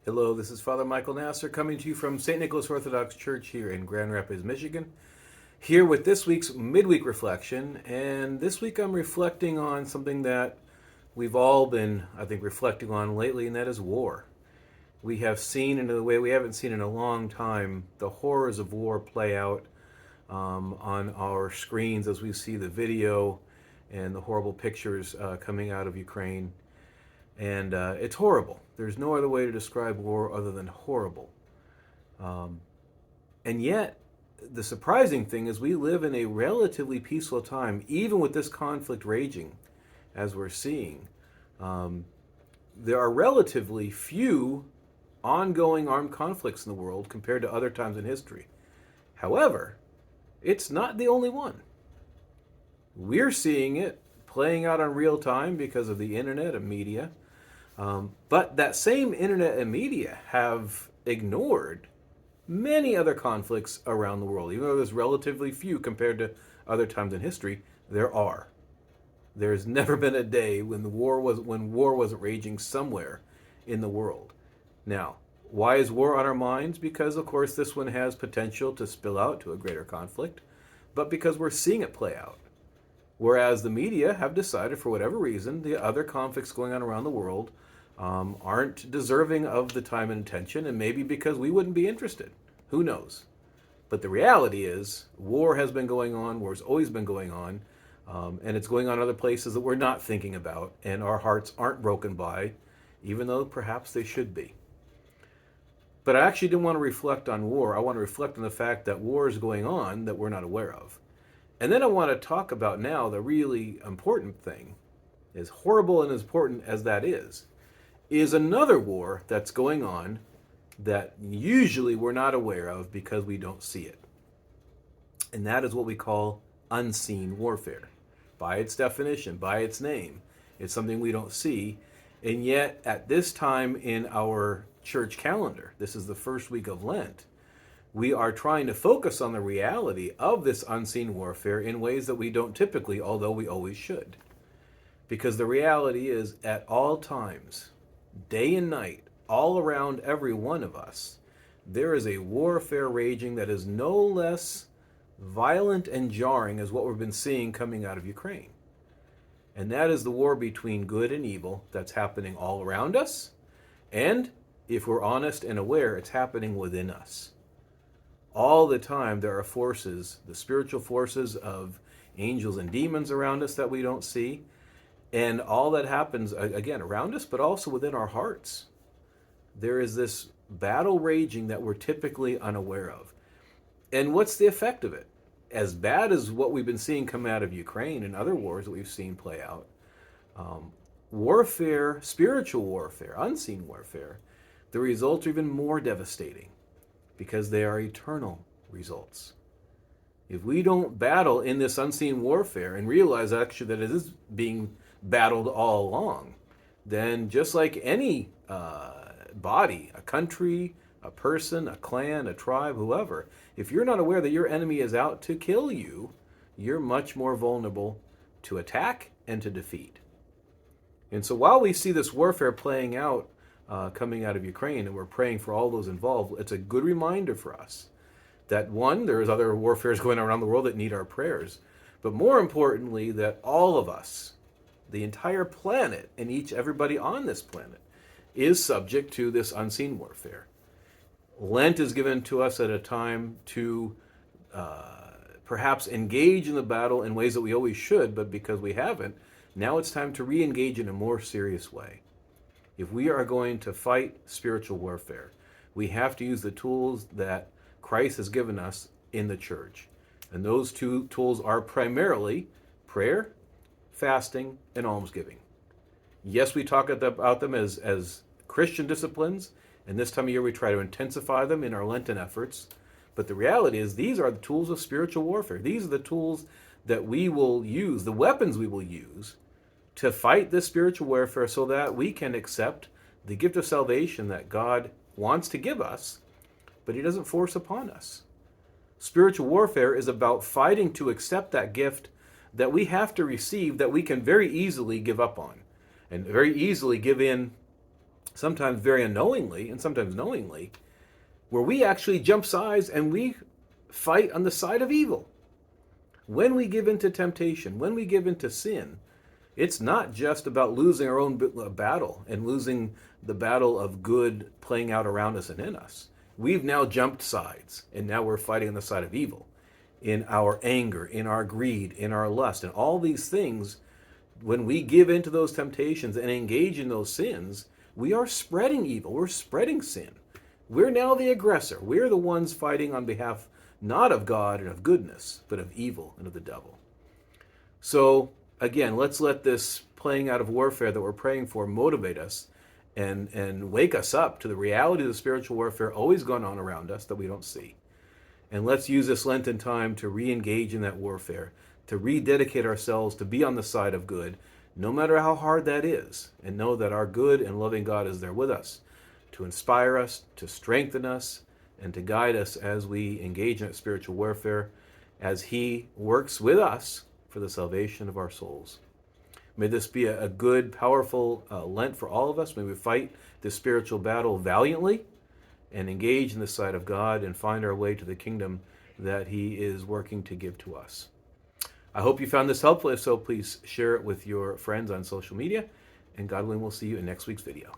Hello, this is Father Michael Nasser coming to you from St. Nicholas Orthodox Church here in Grand Rapids, Michigan. Here with this week's Midweek reflection, and this week I'm reflecting on something that we've all been, I think, reflecting on lately, and that is war. We have seen, in a way we haven't seen in a long time, the horrors of war play out on our screens as we see the video and the horrible pictures coming out of Ukraine. And it's horrible. There's no other way to describe war other than horrible. Um, and yet, the surprising thing is we live in a relatively peaceful time, even with this conflict raging, as we're seeing. Um, there are relatively few ongoing armed conflicts in the world compared to other times in history. However, it's not the only one. We're seeing it playing out on real time because of the internet and media. But that same internet and media have ignored many other conflicts around the world. Even though there's relatively few compared to other times in history, there are. There's never been a day when war wasn't raging somewhere in the world. Now, why is war on our minds? Because of course this one has potential to spill out to a greater conflict, but because we're seeing it play out. Whereas the media have decided, for whatever reason, the other conflicts going on around the world aren't deserving of the time and attention, and maybe because we wouldn't be interested. Who knows? But the reality is, war has been going on, war's always been going on, and it's going on other places that we're not thinking about, and our hearts aren't broken by, even though perhaps they should be. But I actually didn't want to reflect on war. I want to reflect on the fact that war is going on that we're not aware of. And then I want to talk about now the really important thing, as horrible and as important as that is another war that's going on that usually we're not aware of because we don't see it. And that is what we call unseen warfare. By its definition, by its name, it's something we don't see. And yet, at this time in our church calendar, this is the first week of Lent, we are trying to focus on the reality of this unseen warfare in ways that we don't typically, although we always should. Because the reality is, at all times, day and night, all around every one of us, there is a warfare raging that is no less violent and jarring as what we've been seeing coming out of Ukraine. And that is the war between good and evil that's happening all around us. And if we're honest and aware, it's happening within us. All the time there are forces, the spiritual forces of angels and demons around us that we don't see. And all that happens, again, around us, but also within our hearts. There is this battle raging that we're typically unaware of. And what's the effect of it? As bad as what we've been seeing come out of Ukraine and other wars that we've seen play out, warfare, spiritual warfare, unseen warfare, the results are even more devastating because they are eternal results. If we don't battle in this unseen warfare and realize actually that it is being battled all along, then just like any body, a country, a person, a clan, a tribe, whoever, if you're not aware that your enemy is out to kill you, you're much more vulnerable to attack and to defeat. And so while we see this warfare playing out, coming out of Ukraine, and we're praying for all those involved, it's a good reminder for us that one, there's other warfares going on around the world that need our prayers, but more importantly, that all of us, the entire planet, and everybody on this planet, is subject to this unseen warfare. Lent is given to us at a time to perhaps engage in the battle in ways that we always should, but because we haven't, now it's time to re-engage in a more serious way. If we are going to fight spiritual warfare, we have to use the tools that Christ has given us in the church. And those two tools are primarily prayer, fasting, and almsgiving. Yes, we talk about them as Christian disciplines, and this time of year we try to intensify them in our Lenten efforts. But the reality is these are the tools of spiritual warfare. These are the tools that we will use, the weapons we will use to fight this spiritual warfare so that we can accept the gift of salvation that God wants to give us, but he doesn't force upon us. Spiritual warfare is about fighting to accept that gift that we have to receive that we can very easily give up on and very easily give in sometimes very unknowingly and sometimes knowingly, where we actually jump sides and we fight on the side of evil. When we give into temptation, when we give into sin, it's not just about losing our own battle and losing the battle of good playing out around us and in us. We've now jumped sides, and now we're fighting on the side of evil in our anger, in our greed, in our lust, and all these things. When we give into those temptations and engage in those sins, we are spreading evil. We're spreading sin. We're now the aggressor. We're the ones fighting on behalf not of God and of goodness, but of evil and of the devil. So, again, let's let this playing out of warfare that we're praying for motivate us and wake us up to the reality of the spiritual warfare always going on around us that we don't see. And let's use this Lenten time to re-engage in that warfare, to rededicate ourselves to be on the side of good, no matter how hard that is, and know that our good and loving God is there with us to inspire us, to strengthen us, and to guide us as we engage in that spiritual warfare, as He works with us for the salvation of our souls. May this be a good, powerful Lent for all of us. May we fight this spiritual battle valiantly and engage in the side of God and find our way to the kingdom that He is working to give to us. I hope you found this helpful. If so, please share it with your friends on social media. And God willing, we'll see you in next week's video.